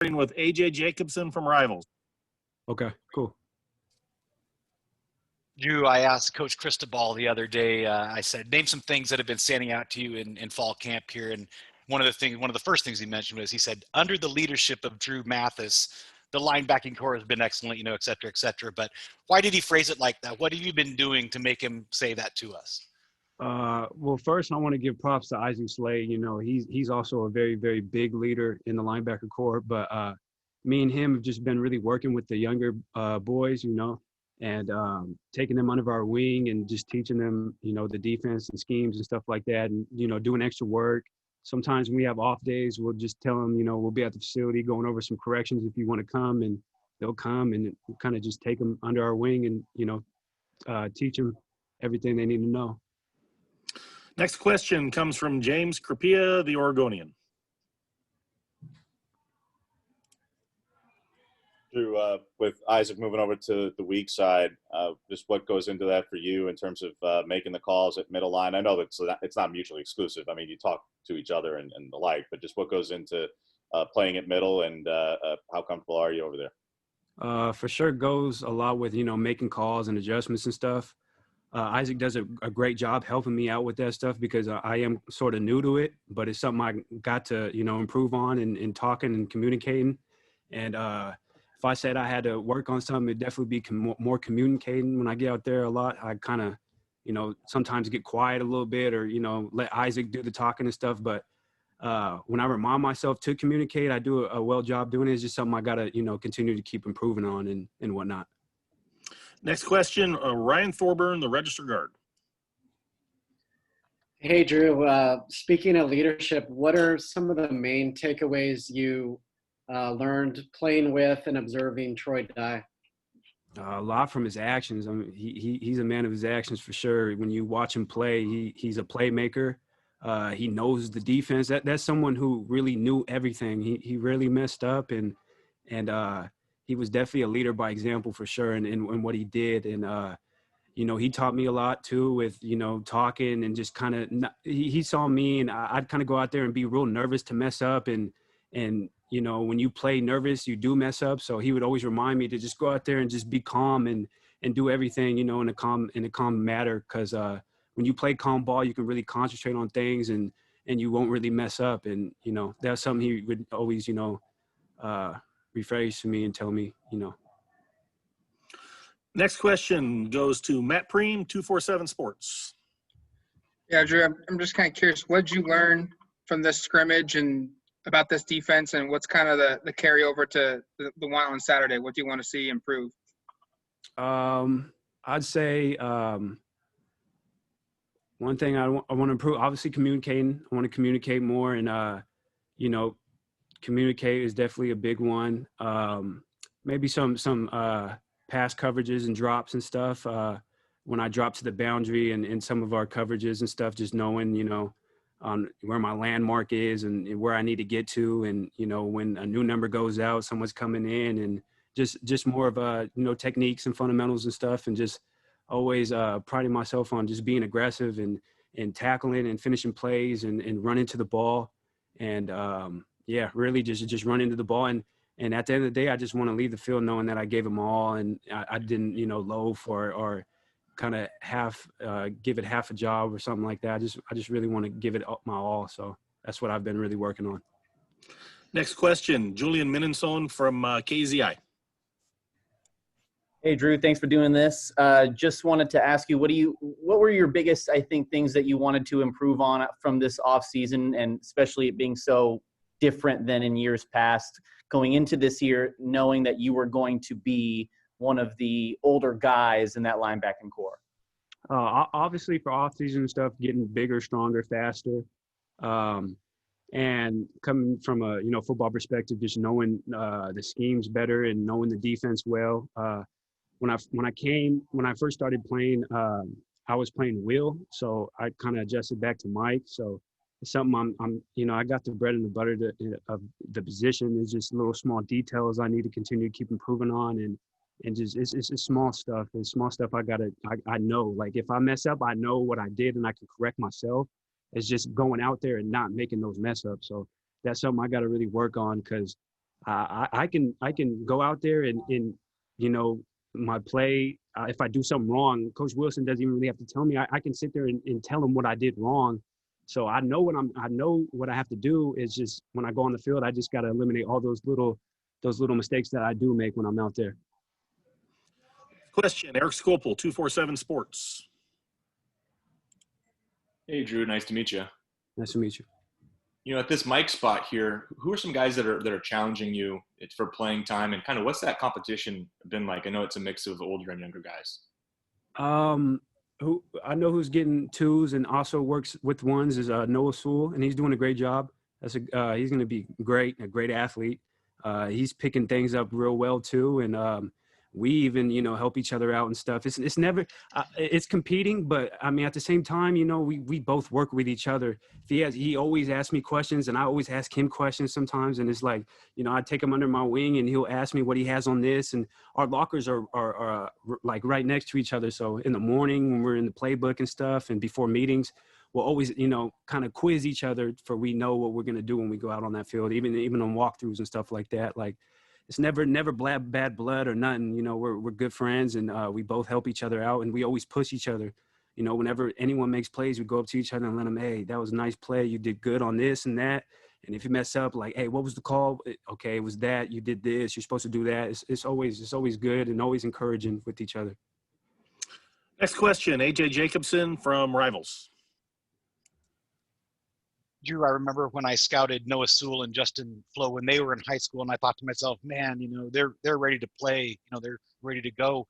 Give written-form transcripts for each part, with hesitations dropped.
with AJ Jacobson from Rivals. Okay, cool. Drew, I asked Coach Cristobal the other day, I said, name some things that have been standing out to you in fall camp here. And one of the first things he mentioned was, he said, under the leadership of Dru Mathis, the linebacking core has been excellent, et cetera, et cetera. But why did he phrase it like that? What have you been doing to make him say that to us? Well, first I want to give props to Isaac Slade. He's also a very, very big leader in the linebacker core. But me and him have just been really working with the younger boys, and taking them under our wing and just teaching them, the defense and schemes and stuff like that, and, doing extra work. Sometimes when we have off days, we'll just tell them, we'll be at the facility going over some corrections if you want to come, and they'll come, and we'll kind of just take them under our wing and, teach them everything they need to know. Next question comes from James Crapia, the Oregonian. Drew, with Isaac moving over to the weak side, just what goes into that for you in terms of making the calls at middle line? I know that it's not mutually exclusive. I mean, you talk to each other and the like, but just what goes into playing at middle, and how comfortable are you over there? For sure goes a lot with, making calls and adjustments and stuff. Isaac does a great job helping me out with that stuff, because I am sort of new to it, but it's something I got to, improve on in talking and communicating. And if I said I had to work on something, it'd definitely be more communicating. When I get out there a lot, I kind of, sometimes get quiet a little bit, or, let Isaac do the talking and stuff. But when I remind myself to communicate, I do a well job doing it. It's just something I got to, continue to keep improving on and whatnot. Next question, Ryan Thorburn, the register guard. Hey, Drew. Speaking of leadership, what are some of the main takeaways you learned playing with and observing Troy Dye? A lot from his actions. I mean, he's a man of his actions for sure. When you watch him play, he's a playmaker. He knows the defense. That's someone who really knew everything. He rarely messed up, and he was definitely a leader by example for sure, and what he did. And he taught me a lot too with talking, and just kind of he saw me, and I'd kind of go out there and be real nervous to mess up, and when you play nervous, you do mess up. So he would always remind me to just go out there and just be calm and do everything, in a calm manner. Because when you play calm ball, you can really concentrate on things, and you won't really mess up. And, that's something he would always, rephrase to me and tell me, Next question goes to Matt Preem, 247 Sports. Yeah, Drew, I'm just kind of curious, what did you learn from this scrimmage and about this defense, and what's kind of the carryover to the one on Saturday? What do you want to see improve? I'd say one thing I want to improve, obviously communicating. I want to communicate more, and, communicate is definitely a big one. Maybe some pass coverages and drops and stuff. When I drop to the boundary and some of our coverages and stuff, just knowing, on where my landmark is and where I need to get to. And, when a new number goes out, someone's coming in, and just more of, techniques and fundamentals and stuff. And just always priding myself on just being aggressive and tackling and finishing plays and running to the ball. And, really just run into the ball. And at the end of the day, I just want to leave the field knowing that I gave them all, and I didn't, loaf or kind of give it half a job or something like that. I just really want to give it my all. So that's what I've been really working on. Next question, Julian Minenson from KZI. Hey, Drew, thanks for doing this. Just wanted to ask you, what were your biggest, I think, things that you wanted to improve on from this offseason, and especially it being so different than in years past, going into this year, knowing that you were going to be one of the older guys in that linebacking core? Obviously for off-season stuff, getting bigger, stronger, faster. And coming from a, football perspective, just knowing the schemes better and knowing the defense well. When I first started playing, I was playing Will, so I kind of adjusted back to Mike. So it's something I got the bread and the butter of the position. It's just little small details I need to continue to keep improving on, and just it's small stuff. It's small stuff I know. Like if I mess up, I know what I did and I can correct myself. It's just going out there and not making those mess ups. So that's something I got to really work on, because I can go out there and you know, my play. If I do something wrong, Coach Wilson doesn't even really have to tell me. I can sit there and tell him what I did wrong. So I know what I have to do. Is just when I go on the field, I just got to eliminate all those little mistakes that I do make when I'm out there. Question, Eric Scopel, 247 Sports. Hey, Drew. Nice to meet you. Nice to meet you. You know, at this mic spot here, who are some guys that are challenging you for playing time, and kind of what's that competition been like? I know it's a mix of older and younger guys. Who I know who's getting twos and also works with ones is Noah Sewell, and he's doing a great job. He's going to be great, a great athlete. He's picking things up real well too, and we even help each other out and stuff. It's never it's competing, but I mean at the same time we both work with each other. He always asks me questions and I always ask him questions sometimes, and it's like I take him under my wing and he'll ask me what he has on this, and our lockers are like right next to each other. So in the morning when we're in the playbook and stuff, and before meetings, we'll always kind of quiz each other for we know what we're going to do when we go out on that field, even on walkthroughs and stuff like that. Like it's never bad blood or nothing. We're good friends, and we both help each other out, and we always push each other. Whenever anyone makes plays, we go up to each other and let them, hey, that was a nice play. You did good on this and that. And if you mess up, like, hey, what was the call? Okay, it was that. You did this. You're supposed to do that. It's always good and always encouraging with each other. Next question, AJ Jacobson from Rivals. Drew, I remember when I scouted Noah Sewell and Justin Flo when they were in high school, and I thought to myself, man, they're ready to play. They're ready to go.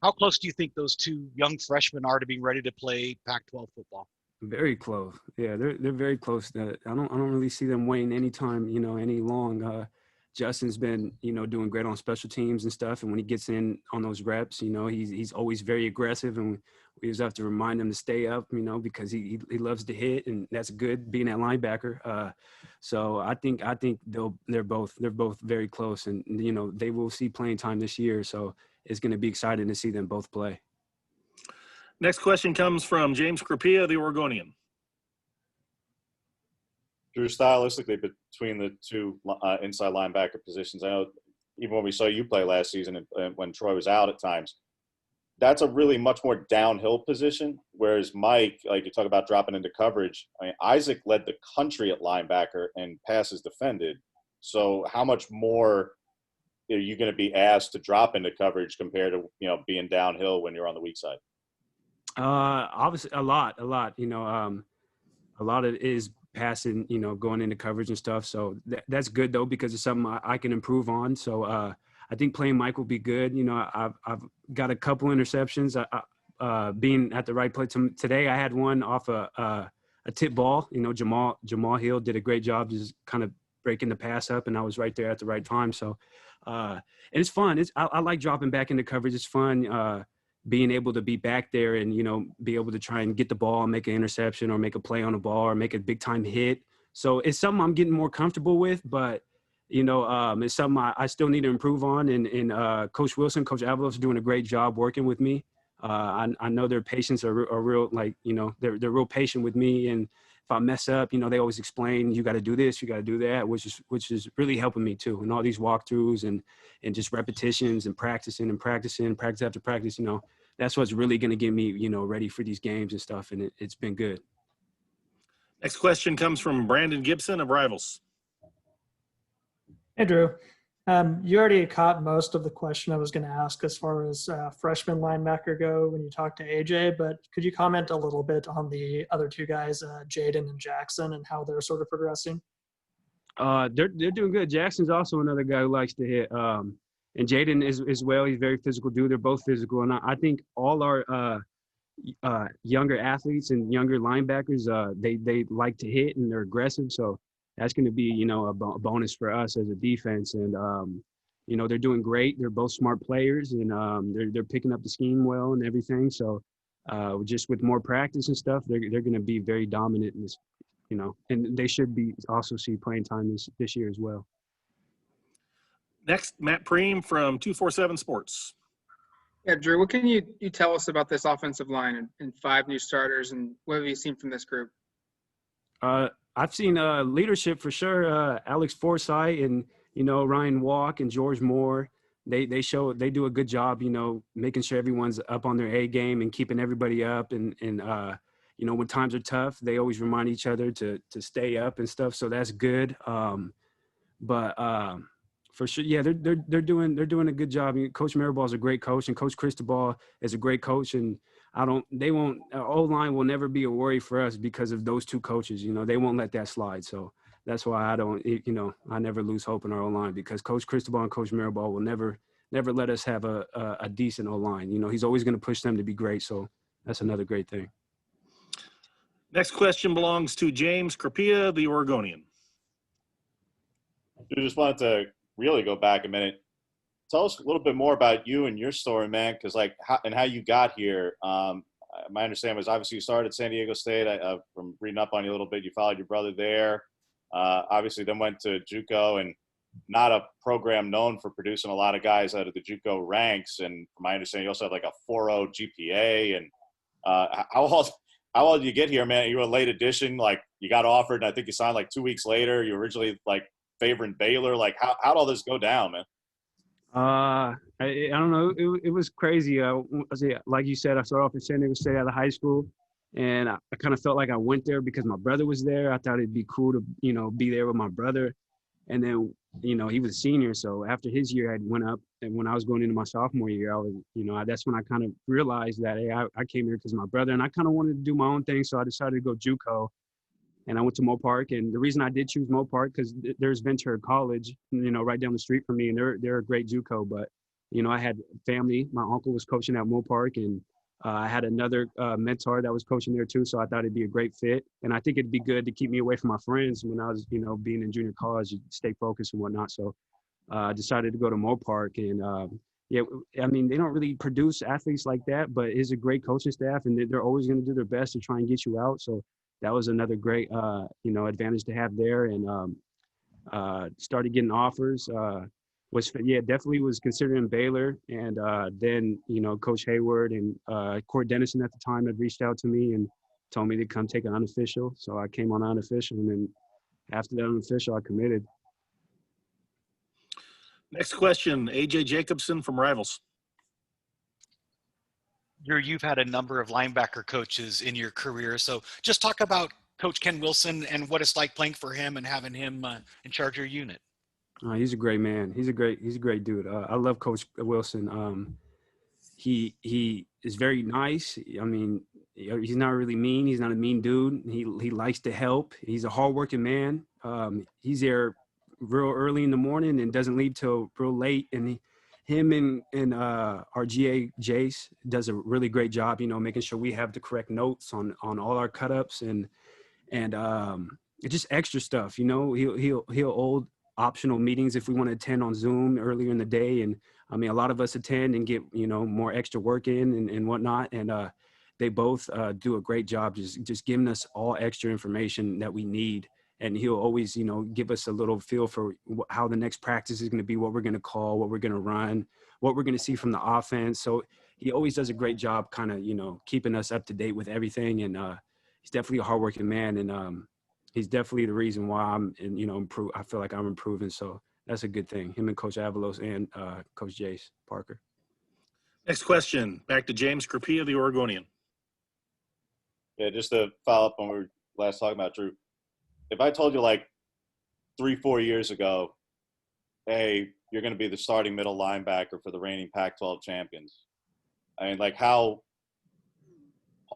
How close do you think those two young freshmen are to being ready to play Pac-12 football? Very close. Yeah, they're very close. I don't really see them waiting any time, any long. Justin's been, doing great on special teams and stuff. And when he gets in on those reps, he's always very aggressive, and we just have to remind him to stay up, because he loves to hit, and that's good being at linebacker. So I think they're both very close, and they will see playing time this year. So it's going to be exciting to see them both play. Next question comes from James Crapia, the Oregonian. Drew, stylistically between the two inside linebacker positions, I know even when we saw you play last season and when Troy was out at times, that's a really much more downhill position. Whereas Mike, like you talk about dropping into coverage, I mean, Isaac led the country at linebacker and passes defended. So how much more are you going to be asked to drop into coverage compared to, being downhill when you're on the weak side? Obviously a lot, a lot of it is passing, going into coverage and stuff. So that's good though, because it's something I can improve on. So I think playing Mike will be good. I've got a couple interceptions. Being at the right place today, I had one off a tip ball. Jamal Hill did a great job just kind of breaking the pass up, and I was right there at the right time. So and it's fun. I like dropping back into coverage. It's fun. Being able to be back there and, be able to try and get the ball and make an interception or make a play on the ball or make a big time hit. So it's something I'm getting more comfortable with, but, it's something I still need to improve on. And Coach Wilson, Coach Avalos are doing a great job working with me. I know their patients are real, like, they're real patient with me. And if I mess up, they always explain, you got to do this, you got to do that, which is really helping me too. And all these walkthroughs and just repetitions and practice after practice, that's what's really going to get me, ready for these games and stuff. And it's been good. Next question comes from Brandon Gibson of Rivals. Hey, Drew. You already caught most of the question I was going to ask as far as freshman linebacker go when you talked to AJ, but could you comment a little bit on the other two guys, Jaden and Jackson, and how they're sort of progressing? They're doing good. Jackson's also another guy who likes to hit. And Jaden is as well. He's a very physical dude. They're both physical. And I think all our younger athletes and younger linebackers, they like to hit and they're aggressive. So that's going to be, a bonus for us as a defense. And, they're doing great. They're both smart players, and they're picking up the scheme well and everything. So just with more practice and stuff, they're going to be very dominant in this, and they should be also see playing time this year as well. Next, Matt Preem from 247 Sports. Yeah, Drew, what can you tell us about this offensive line and 5 new starters, and what have you seen from this group? I've seen leadership for sure. Alex Forsythe and Ryan Walk and George Moore, they do a good job, making sure everyone's up on their A game and keeping everybody up. And when times are tough, they always remind each other to stay up and stuff. So that's good. For sure, yeah, they're doing a good job. Coach Maribal is a great coach, and Coach Cristobal is a great coach. And our O-line will never be a worry for us because of those two coaches. They won't let that slide. So that's why I never lose hope in our O-line, because Coach Cristobal and Coach Maribal will never let us have a decent O-line. He's always going to push them to be great. So that's another great thing. Next question belongs to James Crapia, the Oregonian. I just wanted to really go back a minute. Tell us a little bit more about you and your story, man, because how you got here. My understanding was obviously you started at San Diego State. From reading up on you a little bit, you followed your brother there. Obviously then went to JUCO, and not a program known for producing a lot of guys out of the JUCO ranks. And from my understanding, you also have like a 4.0 GPA. And how old did you get here, man? You were a late addition. Like, you got offered, and I think you signed like 2 weeks later. You originally like favoring Baylor. Like, how'd all this go down, man? I don't know. It was crazy. Like you said, I started off at San Diego State out of high school, and I kind of felt like I went there because my brother was there. I thought it'd be cool to, be there with my brother. And then, he was a senior. So after his year, I went up, and when I was going into my sophomore year, I was, that's when I kind of realized that, hey, I came here because of my brother, and I kind of wanted to do my own thing. So I decided to go JUCO. And I went to Mopark, and the reason I did choose Mopark because there's Ventura College, right down the street from me, and they're a great JUCO. But I had family. My uncle was coaching at Mopark, and I had another mentor that was coaching there too. So I thought it'd be a great fit, and I think it'd be good to keep me away from my friends when I was, being in junior college, stay focused and whatnot. So I decided to go to Mopark, and they don't really produce athletes like that, but it's a great coaching staff, and they're always going to do their best to try and get you out. So that was another great, advantage to have there, and started getting offers. Definitely was considering Baylor, and then Coach Hayward and Court Dennison at the time had reached out to me and told me to come take an unofficial. So I came on unofficial, and then after that unofficial, I committed. Next question, AJ Jacobson from Rivals. You've had a number of linebacker coaches in your career, so just talk about Coach Ken Wilson and what it's like playing for him and having him in charge of your unit. He's a great man. He's a great dude. I love Coach Wilson. He is very nice. I mean, he's not really mean. He's not a mean dude. He likes to help. He's a hardworking man. He's there real early in the morning and doesn't leave till real late. And him and our GA Jace does a really great job, making sure we have the correct notes on all our cut-ups and just extra stuff. He'll hold optional meetings if we want to attend on Zoom earlier in the day. And I mean, a lot of us attend and get, more extra work in and whatnot. And they both do a great job just giving us all extra information that we need. And he'll always, give us a little feel for how the next practice is going to be, what we're going to call, what we're going to run, what we're going to see from the offense. So he always does a great job kind of, keeping us up to date with everything. And he's definitely a hardworking man. And he's definitely the reason why I'm, improve. I feel like I'm improving. So that's a good thing. Him and Coach Avalos and Coach Jace Parker. Next question, back to James Crapia, the Oregonian. Yeah, just to follow up on what we were last talking about, Drew. If I told you like 3-4 years ago, hey, you're going to be the starting middle linebacker for the reigning Pac-12 champions, I mean, like, how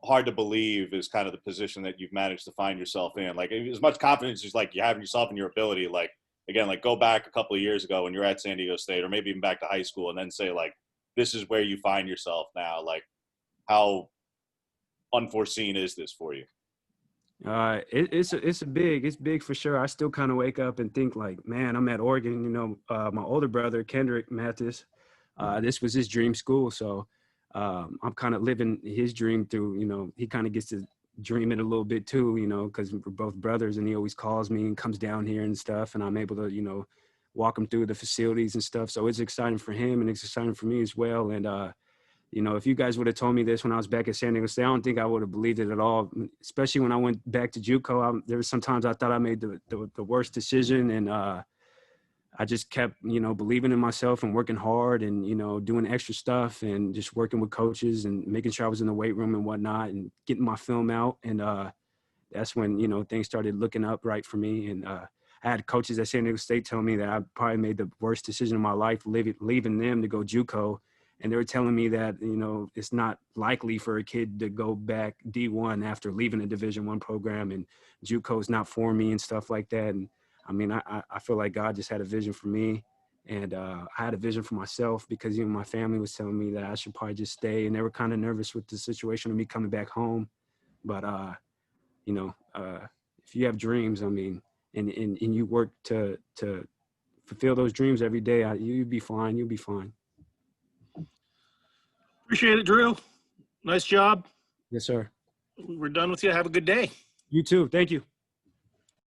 hard to believe is kind of the position that you've managed to find yourself in? Like, as much confidence as like you have in yourself and your ability, like, again, like go back a couple of years ago when you're at San Diego State, or maybe even back to high school, and then say like, this is where you find yourself now. Like, how unforeseen is this for you? It's big for sure. I still kind of wake up and think like, man, I'm at Oregon. My older brother Kendrick Mathis, this was his dream school, so I'm kind of living his dream through. He kind of gets to dream it a little bit too, because we're both brothers, and he always calls me and comes down here and stuff, and I'm able to walk him through the facilities and stuff. So it's exciting for him, and it's exciting for me as well. And if you guys would have told me this when I was back at San Diego State, I don't think I would have believed it at all, especially when I went back to JUCO. There were some times I thought I made the worst decision, and I just kept, believing in myself and working hard and, doing extra stuff and just working with coaches and making sure I was in the weight room and whatnot and getting my film out. And that's when, things started looking up right for me. And I had coaches at San Diego State tell me that I probably made the worst decision of my life, leaving them to go JUCO. And they were telling me that, it's not likely for a kid to go back D1 after leaving a Division I program, and JUCO is not for me and stuff like that. And I mean, I feel like God just had a vision for me, and I had a vision for myself because even my family was telling me that I should probably just stay, and they were kind of nervous with the situation of me coming back home. But, if you have dreams, I mean, and you work to fulfill those dreams every day, you'll be fine. You'll be fine. Appreciate it, Drew. Nice job. Yes, sir. We're done with you. Have a good day. You too. Thank you.